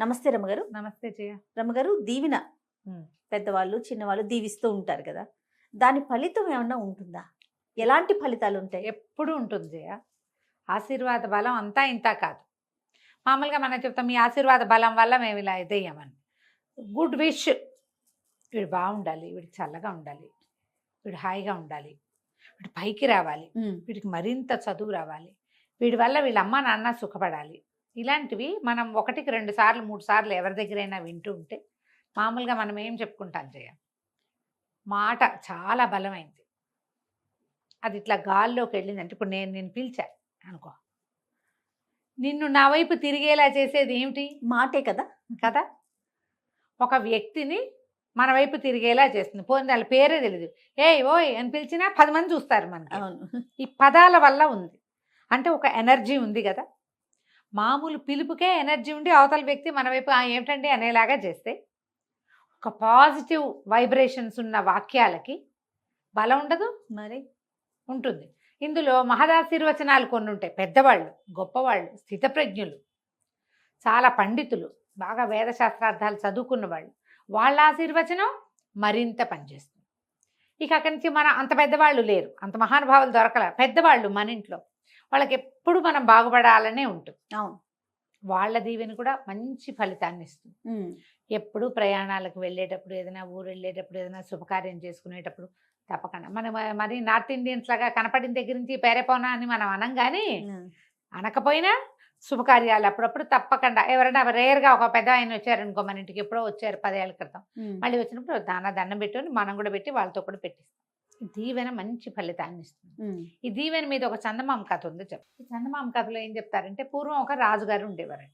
నమస్తే రమ్మగారు. నమస్తే జయ. రమ్మగారు, దీవెన హ్మ్. పెద్దవాళ్ళు, చిన్నవాళ్ళు దీవిస్తూ ఉంటారు కదా! దాని ఫలితం ఏమన్నా ఉంటుందా? ఎలాంటి ఫలితాలుంటాయి? ఎప్పుడు ఉంటుంది జయ. ఆశీర్వాద బలం అంతా ఇంత కాదు. మామూలుగా మనం చెప్తాం మీ ఆశీర్వాద బలం వల్ల మేము ఇలా ఇదయ్యామని. గుడ్ విష్, వీడు బాగుండాలి, వీడికి చల్లగా ఉండాలి, వీడు హాయిగా ఉండాలి, వీడు పైకి రావాలి, వీడికి మరింత చదువు రావాలి, వీడి వల్ల వీళ్ళ అమ్మ నాన్న సుఖపడాలి. ఇలాంటివి మనం 1కి 2 సార్లు 3 సార్లు ఎవరి దగ్గరైనా వింటూ ఉంటే మామూలుగా మనం ఏం చెప్పుకుంటాం జయ, మాట చాలా బలమైంది. అది ఇట్లా గాల్లోకి వెళ్ళిందంటే ఇప్పుడు నేను పిలిచా అనుకో, నిన్ను నా వైపు తిరిగేలా చేసేది ఏమిటి? మాటే కదా! కదా, ఒక వ్యక్తిని మన వైపు తిరిగేలా చేస్తుంది. పోనీ వాళ్ళ పేరే తెలియదు, ఏయ్ ఓయ్ అని పిలిచినా 10 మంది చూస్తారు మనకి. అవును. ఈ పదాల వల్ల ఉంది. అంటే ఒక ఎనర్జీ ఉంది కదా. మామూలు పిలుపుకే ఎనర్జీ ఉండి అవతల వ్యక్తి మన వైపు ఏమిటండి అనేలాగా చేస్తే, ఒక పాజిటివ్ వైబ్రేషన్స్ ఉన్న వాక్యాలకి బలం ఉండదు మరి ఉంటుంది. ఇందులో మహదాశీర్వచనాలు కొన్ని ఉంటాయి. పెద్దవాళ్ళు, గొప్పవాళ్ళు, స్థితప్రజ్ఞులు, చాలా పండితులు, బాగా వేదశాస్త్రార్థాలు చదువుకున్న వాళ్ళు, వాళ్ళ ఆశీర్వచనం మరింత పనిచేస్తుంది. ఇక అక్కడి నుంచి మన అంత పెద్దవాళ్ళు లేరు, అంత మహానుభావులు దొరకల. పెద్దవాళ్ళు మన ఇంట్లో, వాళ్ళకి ఎప్పుడు మనం బాగుపడాలనే ఉంటుంది. అవును. వాళ్ళ వాళ్ళ దీవెన కూడా మంచి ఫలితాన్ని ఇస్తుంది. ఎప్పుడు ప్రయాణాలకు వెళ్ళేటప్పుడు, ఏదైనా ఊరు వెళ్ళేటప్పుడు, ఏదైనా శుభకార్యం చేసుకునేటప్పుడు తప్పకుండా మనం మరి నార్త్ ఇండియన్స్ లాగా కనపడిన దగ్గర నుంచి పేరేపోనా అని మనం అనం, కానీ అనకపోయినా శుభకార్యాలు అప్పుడప్పుడు తప్పకుండా ఎవరైనా రేర్గా ఒక పెద్ద ఆయన వచ్చారనుకో మన ఇంటికి, ఎప్పుడో వచ్చారు 10 ఏళ్ల క్రితం, మళ్ళీ వచ్చినప్పుడు దండం పెట్టుకొని మనం కూడా పెట్టి వాళ్ళతో కూడా పెట్టిస్తాం. ఈ దీవెన మంచి ఫలితాన్ని ఇస్తుంది. ఈ దీవెన మీద ఒక చందమామ కథ ఉంది చెప్పు. ఈ చందమామ కథలో ఏం చెప్తారంటే, పూర్వం ఒక రాజుగారు ఉండేవారట.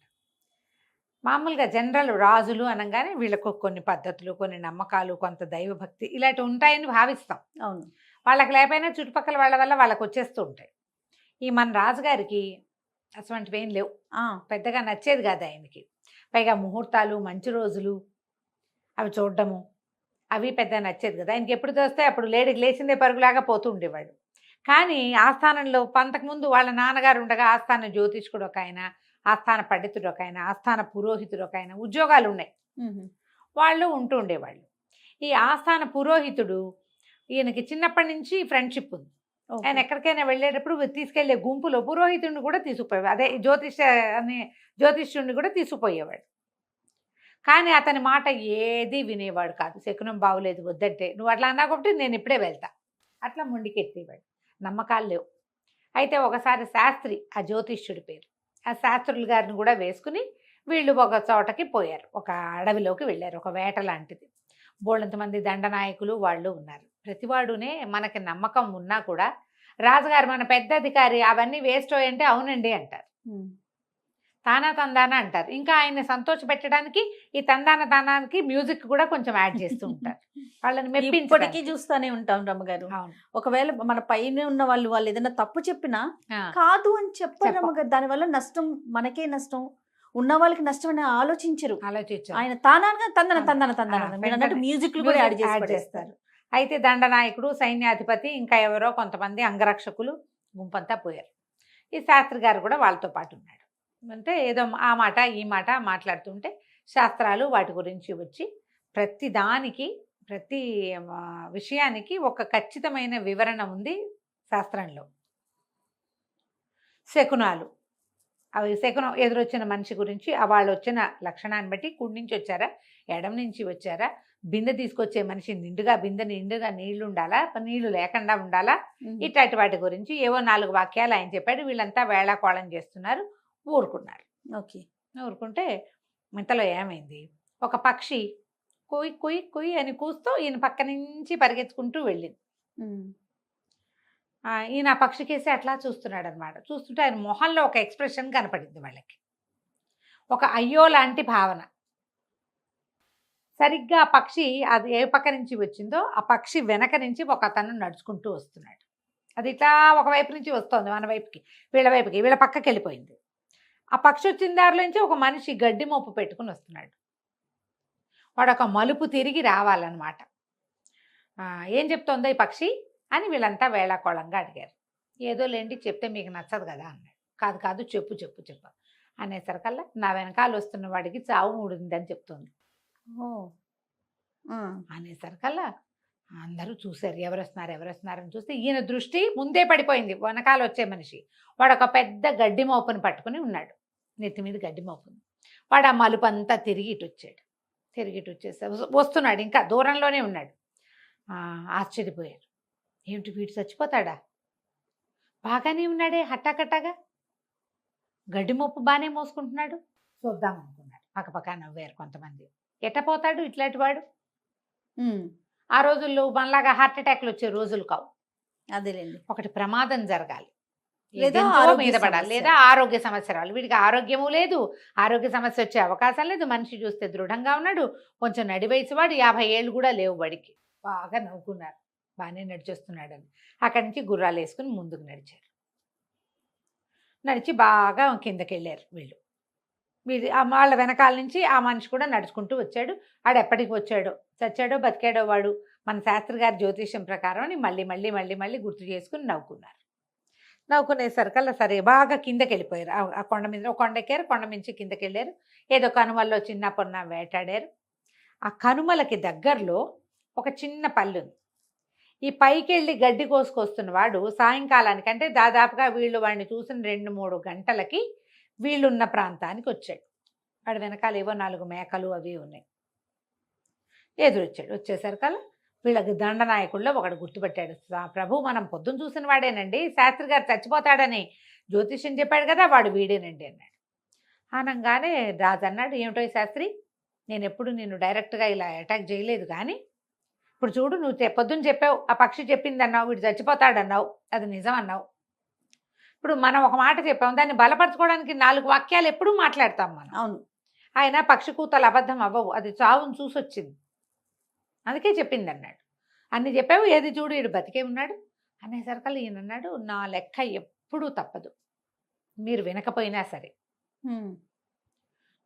మామూలుగా జనరల్ రాజులు అనగానే వీళ్ళకు కొన్ని పద్ధతులు, కొన్ని నమ్మకాలు, కొంత దైవభక్తి ఇలాంటివి ఉంటాయని భావిస్తాం. అవును. వాళ్ళకి లేకపోయినా చుట్టుపక్కల వాళ్ళ వల్ల వాళ్ళకి వచ్చేస్తూ ఉంటాయి. ఈ మన రాజుగారికి అటువంటివి ఏం లేవు. పెద్దగా నచ్చేది కాదు ఆయనకి. పైగా ముహూర్తాలు, మంచి రోజులు అవి చూడడము అవి పెద్ద నచ్చేది కదా. ఆయనకి ఎప్పుడు తోస్తే అప్పుడు లేచిందే పరుగులాగా పోతూ ఉండేవాడు. కానీ ఆస్థానంలో అంతకుముందు వాళ్ళ నాన్నగారు ఉండగా ఆస్థాన జ్యోతిష్కుడు ఒక ఆయన, ఆస్థాన పండితుడు ఒక ఆయన, ఆస్థాన పురోహితుడు ఒక ఆయన, ఉద్యోగాలు ఉన్నాయి, వాళ్ళు ఉంటూ ఉండేవాళ్ళు. ఈ ఆస్థాన పురోహితుడు ఈయనకి చిన్నప్పటి నుంచి ఫ్రెండ్షిప్ ఉంది. ఆయన ఎక్కడికైనా వెళ్ళేటప్పుడు తీసుకెళ్లే గుంపులో పురోహితుడిని కూడా తీసుకుపోయేవాడు. అదే జ్యోతిష్యుడిని కూడా తీసుకుపోయేవాడు. కానీ అతని మాట ఏది వినేవాడు కాదు. శకునం బాగులేదు వద్దంటే, నువ్వు అట్లా అన్నా కాబట్టి నేను ఇప్పుడే వెళ్తా, అట్లా మొండికెత్తేవాడు. నమ్మకాలు లేవు. అయితే ఒకసారి శాస్త్రి, ఆ జ్యోతిష్యుడి పేరు, ఆ శాస్త్రుల గారిని కూడా వేసుకుని వీళ్ళు ఒక చోటకి పోయారు. ఒక అడవిలోకి వెళ్ళారు, ఒక వేట లాంటిది. బోళ్ళంతమంది దండనాయకులు వాళ్ళు ఉన్నారు. ప్రతివాడునే మనకి నమ్మకం ఉన్నా కూడా రాజుగారు మన పెద్ద అధికారి, అవన్నీ వేస్ట్ అంటే అవునండి అంటారు, తానా తందానా అంటారు. ఇంకా ఆయన్ని సంతోష పెట్టడానికి ఈ తందానానికి మ్యూజిక్ కూడా కొంచెం యాడ్ చేస్తూ ఉంటారు. వాళ్ళని మెప్పించడానికి చూస్తూనే ఉంటాం రమ్మగారు. ఒకవేళ మన పైన ఉన్న వాళ్ళు ఏదైనా తప్పు చెప్పినా కాదు అని చెప్పారు రమ్మగారు. దానివల్ల నష్టం మనకే నష్టం, ఉన్న వాళ్ళకి నష్టం అని ఆలోచించరు. ఆయన తానాగా తందన మ్యూజిక్ కూడా యాడ్ చేస్తారు. అయితే దండనాయకుడు, సైన్యాధిపతి, ఇంకా ఎవరో కొంతమంది అంగరక్షకులు గుంపంతా పోయారు. ఈ శాస్త్రి గారు కూడా వాళ్ళతో పాటు ఉన్నాడు. అంటే ఏదో ఆ మాట ఈ మాట మాట్లాడుతుంటే శాస్త్రాలు వాటి గురించి వచ్చి ప్రతి దానికి, ప్రతి విషయానికి ఒక ఖచ్చితమైన వివరణ ఉంది శాస్త్రంలో. శకునాలు, అవి శకునం ఎదురొచ్చిన మనిషి గురించి, వాళ్ళు వచ్చిన లక్షణాన్ని బట్టి కుడి నుంచి వచ్చారా, ఎడం నుంచి వచ్చారా, బిందె తీసుకొచ్చే మనిషి బిందె నిండుగా నీళ్లు ఉండాలా, నీళ్లు లేకుండా ఉండాలా, ఇట్లాంటి వాటి గురించి ఏవో 4 వాక్యాలు ఆయన చెప్పాడు. వీళ్ళంతా వేళాకోళం చేస్తున్నారు, ఊరుకున్నారు. ఊరుకుంటే ఇంతలో ఏమైంది, ఒక పక్షి కుయ్ కుయ్ కుయ్ అని కూస్తూ ఈయన పక్క నుంచి పరిగెత్తుకుంటూ వెళ్ళింది. ఈయన ఆ పక్షికేసి అట్లా చూస్తున్నాడు అనమాట. చూస్తుంటే ఆయన మొహంలో ఒక ఎక్స్ప్రెషన్ కనపడింది వాళ్ళకి, ఒక అయ్యో లాంటి భావన. సరిగ్గా ఆ పక్షి అది ఏ పక్క నుంచి వచ్చిందో ఆ పక్షి వెనక నుంచి ఒక అతను నడుచుకుంటూ వస్తున్నాడు. అది ఇట్లా ఒకవైపు నుంచి వస్తుంది మన వైపుకి, వీళ్ళ పక్కకి వెళ్ళిపోయింది. ఆ పక్షి వచ్చిన దారిలోంచి ఒక మనిషి గడ్డి మోపు పెట్టుకుని వస్తున్నాడు. వాడు ఒక మలుపు తిరిగి రావాలన్నమాట. ఏం చెప్తోందో ఈ పక్షి అని వీళ్ళంతా వేళాకోళంగా అడిగారు. ఏదో లేండి చెప్తే మీకు నచ్చదు కదా అన్నాడు. కాదు చెప్పు. అనేసరికల్లా నా వెనకాల వస్తున్న వాడికి చావు మూడిందని చెప్తుంది. అనేసరికల్లా అందరూ చూశారు, ఎవరు వస్తున్నారని చూస్తే ఈయన దృష్టి ముందే పడిపోయింది వెనకాల వచ్చే మనిషి. వాడు ఒక పెద్ద గడ్డి మోపుని పట్టుకుని ఉన్నాడు, నెత్తి మీద గడ్డి మోపుని. వాడు ఆ మలుపు అంతా తిరిగి ఇటు వచ్చేసి వస్తున్నాడు, ఇంకా దూరంలోనే ఉన్నాడు. ఆశ్చర్యపోయారు, ఏమిటి వీడు చచ్చిపోతాడా, బాగానే ఉన్నాడే హట్టాకట్టాగా, గడ్డి మోపు బాగానే మోసుకుంటున్నాడు, చూద్దాం అనుకున్నాడు. పక్కపక్క నవ్వారు కొంతమంది. ఎట్టపోతాడు ఇట్లాంటి వాడు, ఆ రోజుల్లో మనలాగా హార్ట్ అటాక్లు వచ్చే రోజులు కావు. అదేలేండి, ఒకటి ప్రమాదం జరగాలి, లేదా మీద పడాలి, లేదా ఆరోగ్య సమస్య రావాలి. వీడికి ఆరోగ్యము లేదు, ఆరోగ్య సమస్య వచ్చే అవకాశం లేదు. మనిషి చూస్తే దృఢంగా ఉన్నాడు, కొంచెం నడి వయసు వాడు, 50 ఏళ్ళు కూడా లేవు వాడికి. బాగా నవ్వుకున్నారు, బాగానే నడిచేస్తున్నాడని. అక్కడి నుంచి గుర్రాలు వేసుకుని ముందుకు నడిచి బాగా కిందకి వెళ్ళారు వీళ్ళు. వాళ్ళ వెనకాల నుంచి ఆ మనిషి కూడా నడుచుకుంటూ వచ్చాడు. ఆడు ఎప్పటికి వచ్చాడో, చచ్చాడో బతికాడో వాడు మన శాస్త్రి గారి జ్యోతిష్యం ప్రకారం అని మళ్ళీ గుర్తు చేసుకుని నవ్వుకునేసరికల్లా సరే బాగా కిందకి వెళ్ళిపోయారు. ఆ కొండ మీద ఒక కొండ ఎక్కారు, కొండ మించి కిందకి వెళ్ళారు. ఏదో కనుమల్లో చిన్న పొన్న వేటాడారు. ఆ కనుమలకి దగ్గరలో ఒక చిన్న పల్లె ఉంది. ఈ పైకి వెళ్ళి గడ్డి కోసుకొస్తున్న వాడు సాయంకాలానికి, అంటే దాదాపుగా వీళ్ళు వాడిని చూసిన 2-3 గంటలకి వీళ్ళున్న ప్రాంతానికి వచ్చాడు. వాడు వెనకాల ఏవో 4 మేకలు అవి ఉన్నాయి. ఎదురొచ్చాడు. వచ్చేసరికల్లా వీళ్ళకి దండనాయకుల్లో ఒకడు గుర్తుపెట్టాడు. ప్రభు, మనం పొద్దున్న చూసిన వాడేనండి, శాస్త్రి గారు చచ్చిపోతాడని జ్యోతిష్యం చెప్పాడు కదా, వాడు వీడేనండి అన్నాడు. అనగానే రాజు అన్నాడు, ఏమిటో శాస్త్రి, నేను ఎప్పుడు నిన్ను డైరెక్ట్గా ఇలా అటాక్ చేయలేదు, కానీ ఇప్పుడు చూడు, నువ్వు పొద్దున్న చెప్పావు, ఆ పక్షి చెప్పింది అన్నావు, వీడు చచ్చిపోతాడన్నావు, అది నిజం అన్నావు. ఇప్పుడు మనం ఒక మాట చెప్పాం, దాన్ని బలపరచుకోవడానికి 4 వాక్యాలు ఎప్పుడూ మాట్లాడతాం మనం. అవును, ఆయన పక్షి కూతలు అబద్ధం అవ్వవు, అది చావును చూసొచ్చింది, అందుకే చెప్పింది అన్నాడు. అన్ని చెప్పావు, ఏది చూడు వీడు బతికే ఉన్నాడు అనేసరికల్లా ఈయన అన్నాడు, నా లెక్క ఎప్పుడూ తప్పదు, మీరు వినకపోయినా సరే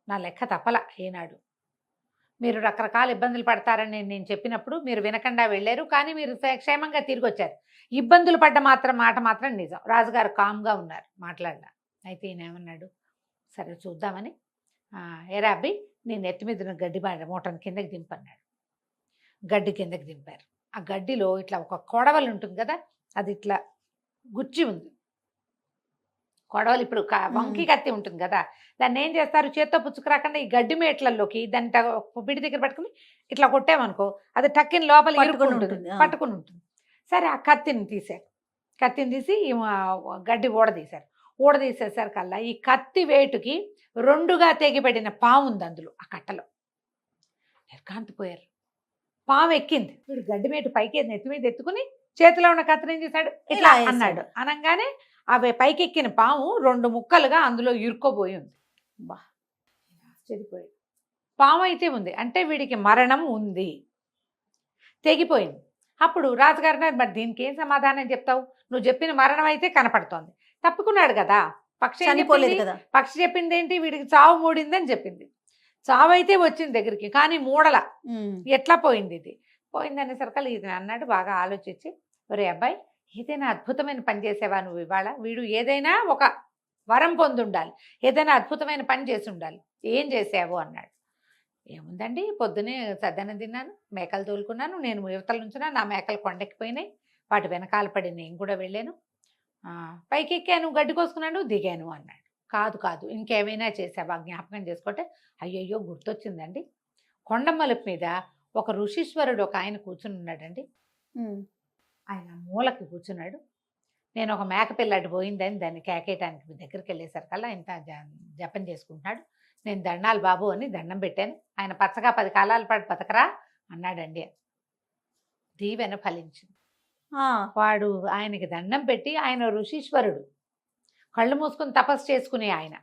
నా లెక్క తప్పల ఏనాడు. మీరు రకరకాల ఇబ్బందులు పడతారని నేను చెప్పినప్పుడు మీరు వినకుండా వెళ్ళారు, కానీ మీరు క్షేమంగా తిరిగి వచ్చారు. ఇబ్బందులు పడ్డ మాట మాత్రం నిజం. రాజుగారు కామ్గా ఉన్నారు, మాట్లాడలా. అయితే ఈయన ఏమన్నాడు, సరే చూద్దామని, ఏరా అబ్బి, నేను ఎత్తి మీద గడ్డి మూటను కిందకి దింపన్నాడు. గడ్డి కిందకి దింపారు. ఆ గడ్డిలో ఇట్లా ఒక కొడవలు ఉంటుంది కదా, అది ఇట్లా గుచ్చి ఉంది. కొడవలు ఇప్పుడు వంకి కత్తి ఉంటుంది కదా, దాన్ని ఏం చేస్తారు, చేత్తో పుచ్చుకురాకుండా ఈ గడ్డి మేట్లలోకి దాన్ని పిడి దగ్గర పట్టుకుని ఇట్లా కొట్టామనుకో, అది టక్కిన లోపల పట్టుకుని ఉంటుంది. సరే ఆ కత్తిని తీసి గడ్డి ఊడదీసేసరికల్లా ఈ కత్తి వేటుకి 2గా తెగిపడిన పాము ఉంది అందులో, ఆ కట్టలో. నిర్ఘాంతపోయారు. పాము ఎక్కింది. వీడు గడ్డి మేటు పైకి నెత్తి మీద ఎత్తుకుని చేతిలో ఉన్న కత్తిని ఏం చేశాడు, ఇట్లా అన్నాడు. అనగానే అవి పైకెక్కిన పాము 2 ముక్కలుగా అందులో ఇరుక్కోబోయి ఉంది. బా, ఆశ్చర్యపోయాడు. పాము అయితే ఉంది అంటే వీడికి మరణం ఉంది, తెగిపోయింది. అప్పుడు రాజుగారు, మరి దీనికి ఏం సమాధానం చెప్తావు, నువ్వు చెప్పిన మరణం అయితే కనపడుతోంది, తప్పుకున్నాడు కదా, పక్షి చెప్పింది ఏంటి, వీడికి చావు మూడిందని చెప్పింది. చావు అయితే వచ్చింది దగ్గరికి, కానీ మూడల ఎట్లా పోయింది, ఇది పోయింది అనేసరికల్లా ఇది అన్నాడు. బాగా ఆలోచించి, ఒరే అబ్బాయి, ఏదైనా అద్భుతమైన పని చేసేవా నువ్వు ఇవాళ, వీడు ఏదైనా ఒక వరం పొంది ఉండాలి, ఏదైనా అద్భుతమైన పని చేసి ఉండాలి, ఏం చేసావు అన్నాడు. ఏముందండి, పొద్దునే సద్దనం తిన్నాను, మేకలు తోలుకున్నాను, నేను యువతల నుంచున్నా, నా మేకలు కొండెక్కిపోయినాయి, వాటి వెనకాల పడి నేను కూడా వెళ్ళాను, పైకి ఎక్కాను, గడ్డి కోసుకున్నాను, దిగాను అన్నాడు. కాదు ఇంకేమైనా చేసావా జ్ఞాపకం చేసుకుంటే, అయ్యయ్యో గుర్తొచ్చిందండి, కొండమలుపు మీద ఒక ఋషీశ్వరుడు ఒక ఆయన కూర్చుని ఉన్నాడండి. ఆయన మూలకి కూర్చున్నాడు. నేను ఒక మేకపిల్ల అటు పోయిందని దాన్ని కేకేయటానికి మీ దగ్గరికి వెళ్ళేసరికల్లా ఇంత జపం చేసుకుంటున్నాడు. నేను దండాలు బాబు అని దండం పెట్టాను. ఆయన పచ్చగా 10 కాలాల పాటు బతకరా అన్నాడండి. దీవెన ఫలించింది. వాడు ఆయనకి దండం పెట్టి, ఆయన ఋషీశ్వరుడు, కళ్ళు మూసుకుని తపస్సు చేసుకునే ఆయన.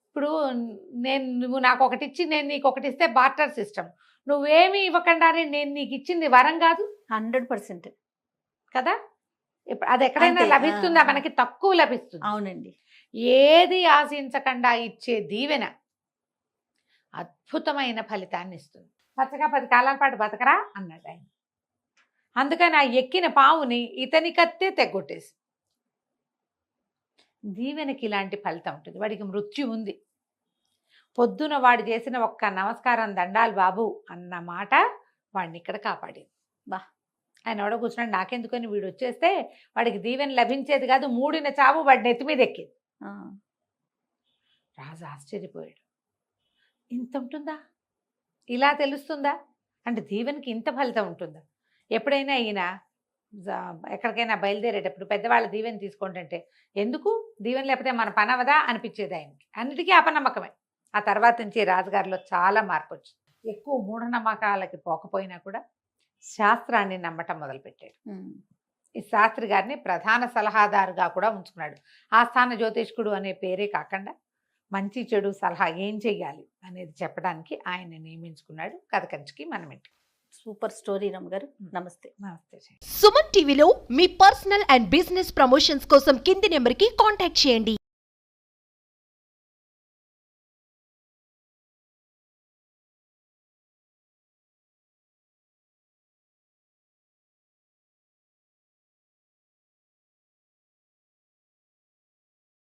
ఇప్పుడు నువ్వు నాకు ఒకటి ఇచ్చి నేను నీకు ఒకటి ఇస్తే బార్టర్ సిస్టమ్, నువ్వేమీ ఇవ్వకుండానే నేను నీకు ఇచ్చింది వరం కాదు, 100% కదా. ఇప్పుడు అది ఎక్కడైనా లభిస్తుందా, మనకి తక్కువ లభిస్తుంది. అవునండి. ఏది ఆశించకుండా ఇచ్చే దీవెన అద్భుతమైన ఫలితాన్ని ఇస్తుంది. పచ్చగా 10 కాలాల పాటు బతకరా అన్నాడు ఆయన. అందుకని ఆ ఎక్కిన పావుని ఇతని కత్తే తెగొట్టేసి, దీవెనకి ఇలాంటి ఫలితం ఉంటుంది. వాడికి మృత్యు ఉంది, పొద్దున వాడు చేసిన ఒక్క నమస్కారం దండాలు బాబు అన్న మాట వాడిని ఇక్కడ కాపాడింది. బా ఆయన ఎవడో కూర్చున్నాడు, నాకెందుకని వీడు వచ్చేస్తే వాడికి దీవెన లభించేది కాదు, మూడిన చావు వాడి నెత్తి మీద ఎక్కింది. రాజు ఆశ్చర్యపోయాడు, ఇంత ఉంటుందా, ఇలా తెలుస్తుందా, అంటే దీవెనకి ఇంత ఫలితం ఉంటుందా. ఎప్పుడైనా ఈయన ఎక్కడికైనా బయలుదేరేటప్పుడు పెద్దవాళ్ళ దీవెన తీసుకుంటుంటే ఎందుకు దీవెన లేకపోతే మన పని అవదా అనిపించేది ఆయనకి. అన్నిటికీ అపనమ్మకమే. ఆ తర్వాత నుంచి రాజుగారిలో చాలా మార్పు వచ్చింది. ఎక్కువ మూఢనమ్మకాలకి పోకపోయినా కూడా శాస్త్రాన్ని నమ్మటం మొదలుపెట్టాడు. ఈ శాస్త్రి గారిని ప్రధాన సలహాదారుగా కూడా ఉంచుకున్నాడు. ఆస్థాన జ్యోతిష్కుడు అనే పేరే కాకుండా మంచి చెడు సలహా ఏం చెయ్యాలి అనేది చెప్పడానికి ఆయన నియమించుకున్నాడు. కథ కంచికి మనమేంటి. సూపర్ స్టోరీ రమ్మగారు. నమస్తే. నమస్తే. సుమన్ టీవీలో మీ పర్సనల్ అండ్ బిజినెస్ ప్రమోషన్స్ కోసం కింది నెంబర్కి కాంటాక్ట్ చేయండి.